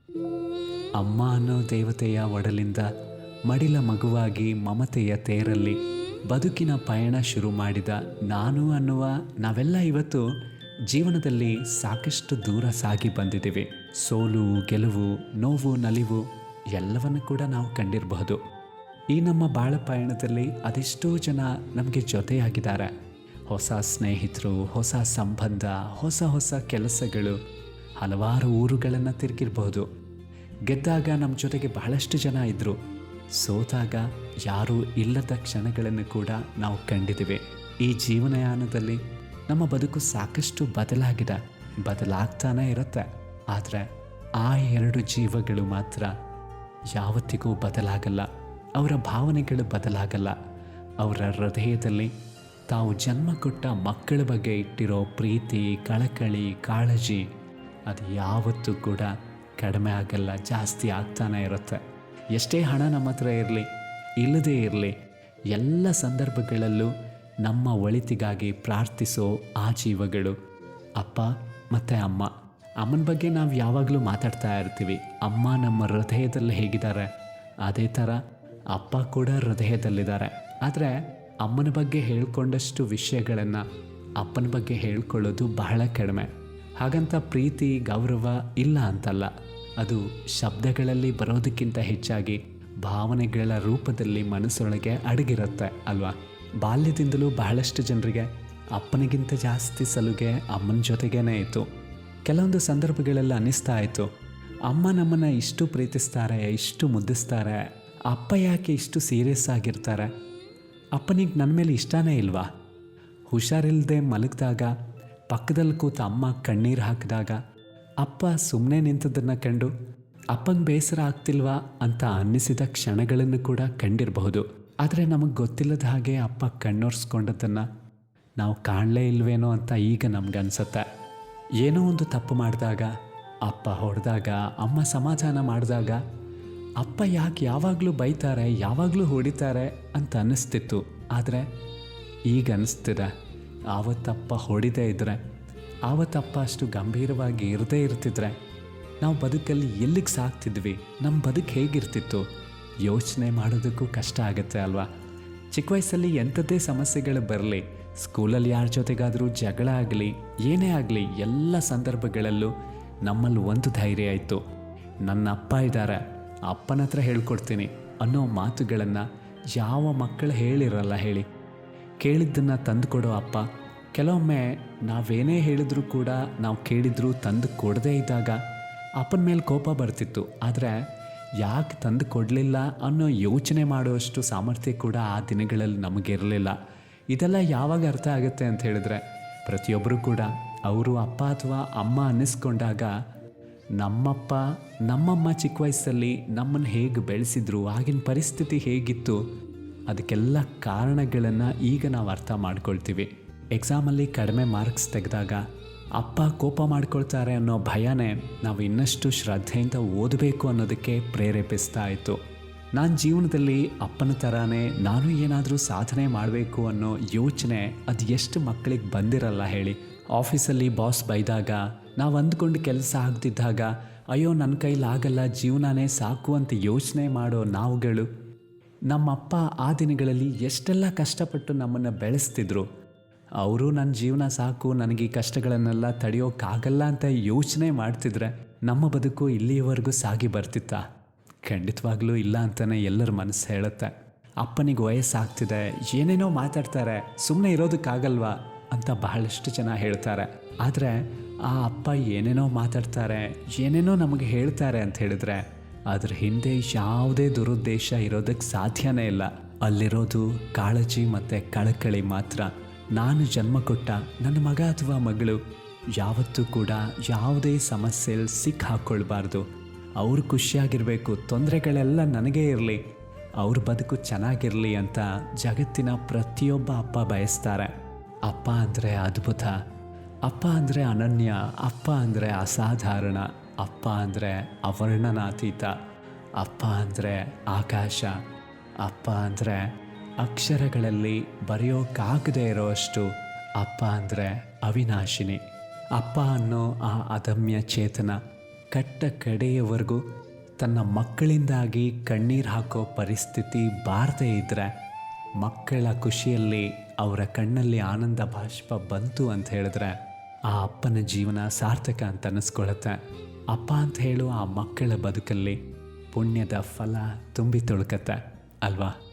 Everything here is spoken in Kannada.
ಅಮ್ಮ ಅನ್ನೋ ದೇವತೆಯ ಒಡಲಿಂದ ಮಡಿಲ ಮಗುವಾಗಿ ಮಮತೆಯ ತೇರಲ್ಲಿ ಬದುಕಿನ ಪಯಣ ಶುರು ಮಾಡಿದ ನಾನು ಅನ್ನುವ ನಾವೆಲ್ಲ ಇವತ್ತು ಜೀವನದಲ್ಲಿ ಸಾಕಷ್ಟು ದೂರ ಸಾಗಿ ಬಂದಿದ್ದೀವಿ. ಸೋಲು ಗೆಲುವು ನೋವು ನಲಿವು ಎಲ್ಲವನ್ನು ಕೂಡ ನಾವು ಕಂಡಿರಬಹುದು. ಈ ನಮ್ಮ ಬಾಳ ಪಯಣದಲ್ಲಿ ಅದೆಷ್ಟೋ ಜನ ನಮಗೆ ಜೊತೆಯಾಗಿದ್ದಾರೆ. ಹೊಸ ಸ್ನೇಹಿತರು, ಹೊಸ ಸಂಬಂಧ, ಹೊಸ ಹೊಸ ಕೆಲಸಗಳು, ಹಲವಾರು ಊರುಗಳನ್ನು ತಿರುಗಿರ್ಬೋದು. ಗೆದ್ದಾಗ ನಮ್ಮ ಜೊತೆಗೆ ಬಹಳಷ್ಟು ಜನ ಇದ್ದರು. ಸೋತಾಗ ಯಾರೂ ಇಲ್ಲದ ಕ್ಷಣಗಳನ್ನು ಕೂಡ ನಾವು ಕಂಡಿದ್ದೀವಿ. ಈ ಜೀವನಯಾನದಲ್ಲಿ ನಮ್ಮ ಬದುಕು ಸಾಕಷ್ಟು ಬದಲಾಗ್ತಾನೆ ಇರುತ್ತೆ. ಆದರೆ ಆ ಎರಡು ಜೀವಗಳು ಮಾತ್ರ ಯಾವತ್ತಿಗೂ ಬದಲಾಗಲ್ಲ. ಅವರ ಭಾವನೆಗಳು ಬದಲಾಗಲ್ಲ. ಅವರ ಹೃದಯದಲ್ಲಿ ತಾವು ಜನ್ಮ ಕೊಟ್ಟ ಮಕ್ಕಳ ಬಗ್ಗೆ ಇಟ್ಟಿರೋ ಪ್ರೀತಿ, ಕಳಕಳಿ, ಕಾಳಜಿ ಅದು ಯಾವತ್ತೂ ಕೂಡ ಕಡಿಮೆ ಆಗಲ್ಲ, ಜಾಸ್ತಿ ಆಗ್ತಾನೆ ಇರುತ್ತೆ. ಎಷ್ಟೇ ಹಣ ನಮ್ಮ ಹತ್ರ ಇರಲಿ ಇಲ್ಲದೇ ಇರಲಿ, ಎಲ್ಲ ಸಂದರ್ಭಗಳಲ್ಲೂ ನಮ್ಮ ಒಳಿತಿಗಾಗಿ ಪ್ರಾರ್ಥಿಸೋ ಆ ಜೀವಗಳು ಅಪ್ಪ ಮತ್ತು ಅಮ್ಮ. ಅಮ್ಮನ ಬಗ್ಗೆ ನಾವು ಯಾವಾಗಲೂ ಮಾತಾಡ್ತಾ ಇರ್ತೀವಿ. ಅಮ್ಮ ನಮ್ಮ ಹೃದಯದಲ್ಲಿ ಹೇಗಿದ್ದಾರೆ ಅದೇ ಥರ ಅಪ್ಪ ಕೂಡ ಹೃದಯದಲ್ಲಿದ್ದಾರೆ. ಆದರೆ ಅಮ್ಮನ ಬಗ್ಗೆ ಹೇಳ್ಕೊಂಡಷ್ಟು ವಿಷಯಗಳನ್ನು ಅಪ್ಪನ ಬಗ್ಗೆ ಹೇಳ್ಕೊಳ್ಳೋದು ಬಹಳ ಕಡಿಮೆ. ಹಾಗಂತ ಪ್ರೀತಿ ಗೌರವ ಇಲ್ಲ ಅಂತಲ್ಲ, ಅದು ಶಬ್ದಗಳಲ್ಲಿ ಬರೋದಕ್ಕಿಂತ ಹೆಚ್ಚಾಗಿ ಭಾವನೆಗಳ ರೂಪದಲ್ಲಿ ಮನಸ್ಸೊಳಗೆ ಅಡಗಿರುತ್ತೆ ಅಲ್ವಾ. ಬಾಲ್ಯದಿಂದಲೂ ಬಹಳಷ್ಟು ಜನರಿಗೆ ಅಪ್ಪನಿಗಿಂತ ಜಾಸ್ತಿ ಸಲುಗೆ ಅಮ್ಮನ ಜೊತೆಗೇ ಇತ್ತು. ಕೆಲವೊಂದು ಸಂದರ್ಭಗಳೆಲ್ಲ ಅನ್ನಿಸ್ತಾ ಇತ್ತು, ಅಮ್ಮ ನಮ್ಮನ್ನು ಇಷ್ಟು ಪ್ರೀತಿಸ್ತಾರೆ, ಇಷ್ಟು ಮುದ್ದಿಸ್ತಾರೆ, ಅಪ್ಪ ಯಾಕೆ ಇಷ್ಟು ಸೀರಿಯಸ್ ಆಗಿರ್ತಾರೆ, ಅಪ್ಪನಿಗೆ ನನ್ನ ಮೇಲೆ ಇಷ್ಟನೇ ಇಲ್ವಾ? ಹುಷಾರಿಲ್ಲದೆ ಮಲಗಿದಾಗ ಪಕ್ಕದಲ್ಲಿ ಕೂತು ಅಮ್ಮ ಕಣ್ಣೀರು ಹಾಕಿದಾಗ ಅಪ್ಪ ಸುಮ್ಮನೆ ನಿಂತದನ್ನು ಕಂಡು ಅಪ್ಪಂಗೆ ಬೇಸರ ಆಗ್ತಿಲ್ವಾ ಅಂತ ಅನ್ನಿಸಿದ ಕ್ಷಣಗಳನ್ನು ಕೂಡ ಕಂಡಿರಬಹುದು. ಆದರೆ ನಮಗೆ ಗೊತ್ತಿಲ್ಲದ ಹಾಗೆ ಅಪ್ಪ ಕಣ್ಣೊರೆಸ್ಕೊಂಡದನ್ನು ನಾವು ಕಾಣಲೇ ಇಲ್ವೇನೋ ಅಂತ ಈಗ ನಮಗನ್ಸುತ್ತೆ. ಏನೋ ಒಂದು ತಪ್ಪು ಮಾಡಿದಾಗ ಅಪ್ಪ ಹೊಡೆದಾಗ, ಅಮ್ಮ ಸಮಾಧಾನ ಮಾಡಿದಾಗ ಅಪ್ಪ ಯಾಕೆ ಯಾವಾಗಲೂ ಬೈತಾರೆ, ಯಾವಾಗಲೂ ಹೊಡಿತಾರೆ ಅಂತ ಅನ್ನಿಸ್ತಿತ್ತು. ಆದರೆ ಈಗ ಅನ್ನಿಸ್ತಿದೆ, ಆವತ್ತಪ್ಪ ಹೊಡಿದೇ ಇದ್ದರೆ, ಆವತ್ತಪ್ಪ ಅಷ್ಟು ಗಂಭೀರವಾಗಿ ಇರದೇ ಇರ್ತಿದ್ರೆ ನಾವು ಬದುಕಲ್ಲಿ ಎಲ್ಲಿಗೆ ಸಾಕ್ತಿದ್ವಿ, ನಮ್ಮ ಬದುಕು ಹೇಗಿರ್ತಿತ್ತು ಯೋಚನೆ ಮಾಡೋದಕ್ಕೂ ಕಷ್ಟ ಆಗುತ್ತೆ ಅಲ್ವಾ. ಚಿಕ್ಕ ವಯಸ್ಸಲ್ಲಿ ಎಂಥದ್ದೇ ಸಮಸ್ಯೆಗಳು ಬರಲಿ, ಸ್ಕೂಲಲ್ಲಿ ಯಾರ ಜೊತೆಗಾದರೂ ಜಗಳ ಆಗಲಿ, ಏನೇ ಆಗಲಿ, ಎಲ್ಲ ಸಂದರ್ಭಗಳಲ್ಲೂ ನಮ್ಮಲ್ಲಿ ಒಂದು ಧೈರ್ಯ ಇತ್ತು, ನನ್ನ ಅಪ್ಪ ಇದ್ದಾರೆ, ಅಪ್ಪನ ಹತ್ರ ಹೇಳ್ಕೊಡ್ತೀನಿ ಅನ್ನೋ ಮಾತುಗಳನ್ನು ಯಾವ ಮಕ್ಕಳು ಹೇಳಿರಲ್ಲ ಹೇಳಿ. ಕೇಳಿದ್ದನ್ನು ತಂದು ಕೊಡೋ ಅಪ್ಪ. ಕೆಲವೊಮ್ಮೆ ನಾವೇನೇ ಹೇಳಿದ್ರೂ ಕೂಡ ನಾವು ಕೇಳಿದ್ರು ತಂದು ಕೊಡದೇ ಇದ್ದಾಗ ಅಪ್ಪನ ಮೇಲೆ ಕೋಪ ಬರ್ತಿತ್ತು. ಆದರೆ ಯಾಕೆ ತಂದು ಕೊಡಲಿಲ್ಲ ಅನ್ನೋ ಯೋಚನೆ ಮಾಡುವಷ್ಟು ಸಾಮರ್ಥ್ಯ ಕೂಡ ಆ ದಿನಗಳಲ್ಲಿ ನಮಗಿರಲಿಲ್ಲ. ಇದೆಲ್ಲ ಯಾವಾಗ ಅರ್ಥ ಆಗುತ್ತೆ ಅಂತ ಹೇಳಿದ್ರೆ, ಪ್ರತಿಯೊಬ್ಬರೂ ಕೂಡ ಅವರು ಅಪ್ಪ ಅಥವಾ ಅಮ್ಮ ಅನ್ನಿಸ್ಕೊಂಡಾಗ ನಮ್ಮಪ್ಪ ನಮ್ಮಮ್ಮ ಚಿಕ್ಕ ವಯಸ್ಸಲ್ಲಿ ನಮ್ಮನ್ನು ಹೇಗೆ ಬೆಳೆಸಿದ್ರು, ಆಗಿನ ಪರಿಸ್ಥಿತಿ ಹೇಗಿತ್ತು, ಅದಕ್ಕೆಲ್ಲ ಕಾರಣಗಳನ್ನು ಈಗ ನಾವು ಅರ್ಥ ಮಾಡ್ಕೊಳ್ತೀವಿ. ಎಕ್ಸಾಮಲ್ಲಿ ಕಡಿಮೆ ಮಾರ್ಕ್ಸ್ ತೆಗೆದಾಗ ಅಪ್ಪ ಕೋಪ ಮಾಡ್ಕೊಳ್ತಾರೆ ಅನ್ನೋ ಭಯನೇ ನಾವು ಇನ್ನಷ್ಟು ಶ್ರದ್ಧೆಯಿಂದ ಓದಬೇಕು ಅನ್ನೋದಕ್ಕೆ ಪ್ರೇರೇಪಿಸ್ತಾ ಇತ್ತು. ನಾನು ಜೀವನದಲ್ಲಿ ಅಪ್ಪನ ಥರನೇ ನಾನು ಏನಾದರೂ ಸಾಧನೆ ಮಾಡಬೇಕು ಅನ್ನೋ ಯೋಚನೆ ಅದು ಎಷ್ಟು ಮಕ್ಕಳಿಗೆ ಬಂದಿರಲ್ಲ ಹೇಳಿ. ಆಫೀಸಲ್ಲಿ ಬಾಸ್ ಬೈದಾಗ, ನಾವು ಅಂದ್ಕೊಂಡು ಕೆಲಸ ಆಗ್ತಿದ್ದಾಗ ಅಯ್ಯೋ ನನ್ನ ಕೈಲಾಗಲ್ಲ, ಜೀವನನೇ ಸಾಕು ಅಂತ ಯೋಚನೆ ಮಾಡೋ ನಾವುಗಳು, ನಮ್ಮಪ್ಪ ಆ ದಿನಗಳಲ್ಲಿ ಎಷ್ಟೆಲ್ಲ ಕಷ್ಟಪಟ್ಟು ನಮ್ಮನ್ನು ಬೆಳೆಸ್ತಿದ್ರು. ಅವರು ನನ್ನ ಜೀವನ ಸಾಕು, ನನಗೆ ಈ ಕಷ್ಟಗಳನ್ನೆಲ್ಲ ತಡೆಯೋಕ್ಕಾಗಲ್ಲ ಅಂತ ಯೋಚನೆ ಮಾಡ್ತಿದ್ರೆ ನಮ್ಮ ಬದುಕು ಇಲ್ಲಿಯವರೆಗೂ ಸಾಗಿ ಬರ್ತಿತ್ತಾ? ಖಂಡಿತವಾಗ್ಲೂ ಇಲ್ಲ ಅಂತಲೇ ಎಲ್ಲರ ಮನಸ್ಸು ಹೇಳುತ್ತೆ. ಅಪ್ಪನಿಗೆ ವಯಸ್ಸಾಗ್ತಿದೆ, ಏನೇನೋ ಮಾತಾಡ್ತಾರೆ, ಸುಮ್ಮನೆ ಇರೋದಕ್ಕಾಗಲ್ವಾ ಅಂತ ಬಹಳಷ್ಟು ಜನ ಹೇಳ್ತಾರೆ. ಆದರೆ ಆ ಅಪ್ಪ ಏನೇನೋ ಮಾತಾಡ್ತಾರೆ, ಏನೇನೋ ನಮಗೆ ಹೇಳ್ತಾರೆ ಅಂತ ಹೇಳಿದ್ರೆ ಅದ್ರ ಹಿಂದೆ ಯಾವುದೇ ದುರುದ್ದೇಶ ಇರೋದಕ್ಕೆ ಸಾಧ್ಯನೇ ಇಲ್ಲ. ಅಲ್ಲಿರೋದು ಕಾಳಜಿ ಮತ್ತು ಕಳಕಳಿ ಮಾತ್ರ. ನಾನು ಜನ್ಮ ಕೊಟ್ಟ ನನ್ನ ಮಗ ಅಥವಾ ಮಗಳು ಯಾವತ್ತೂ ಕೂಡ ಯಾವುದೇ ಸಮಸ್ಯೆಯಲ್ಲಿ ಸಿಕ್ಕಿ ಹಾಕ್ಕೊಳ್ಬಾರ್ದು. ಅವರು ಖುಷಿಯಾಗಿರಬೇಕು, ತೊಂದರೆಗಳೆಲ್ಲ ನನಗೇ ಇರಲಿ, ಅವ್ರ ಬದುಕು ಚೆನ್ನಾಗಿರಲಿ ಅಂತ ಜಗತ್ತಿನ ಪ್ರತಿಯೊಬ್ಬ ಅಪ್ಪ ಬಯಸ್ತಾರೆ. ಅಪ್ಪ ಅಂದರೆ ಅದ್ಭುತ, ಅಪ್ಪ ಅಂದರೆ ಅನನ್ಯ, ಅಪ್ಪ ಅಂದರೆ ಅಸಾಧಾರಣ, ಅಪ್ಪ ಅಂದರೆ ಅವರ್ಣನಾತೀತ, ಅಪ್ಪ ಅಂದರೆ ಆಕಾಶ, ಅಪ್ಪ ಅಂದರೆ ಅಕ್ಷರಗಳಲ್ಲಿ ಬರೆಯೋಕ್ಕಾಗದೇ ಇರೋಷ್ಟು, ಅಪ್ಪ ಅಂದರೆ ಅವಿನಾಶಿನಿ. ಅಪ್ಪ ಅನ್ನೋ ಆ ಅದಮ್ಯ ಚೇತನ ಕಟ್ಟ ಕಡೆಯವರೆಗೂ ತನ್ನ ಮಕ್ಕಳಿಂದಾಗಿ ಕಣ್ಣೀರು ಹಾಕೋ ಪರಿಸ್ಥಿತಿ ಬಾರದೇ ಇದ್ದರೆ, ಮಕ್ಕಳ ಖುಷಿಯಲ್ಲಿ ಅವರ ಕಣ್ಣಲ್ಲಿ ಆನಂದ ಬಾಷ್ಪ ಬಂತು ಅಂತ ಹೇಳಿದ್ರೆ ಆ ಅಪ್ಪನ ಜೀವನ ಸಾರ್ಥಕ ಅಂತ ಅನ್ನಿಸ್ಕೊಳತ್ತೆ. ಅಪ್ಪ ಅಂತ ಹೇಳೋ ಆ ಮಕ್ಕಳ ಬದುಕಲ್ಲಿ ಪುಣ್ಯದ ಫಲ ತುಂಬಿ ತುಳುಕತ್ತೆ ಅಲ್ವಾ?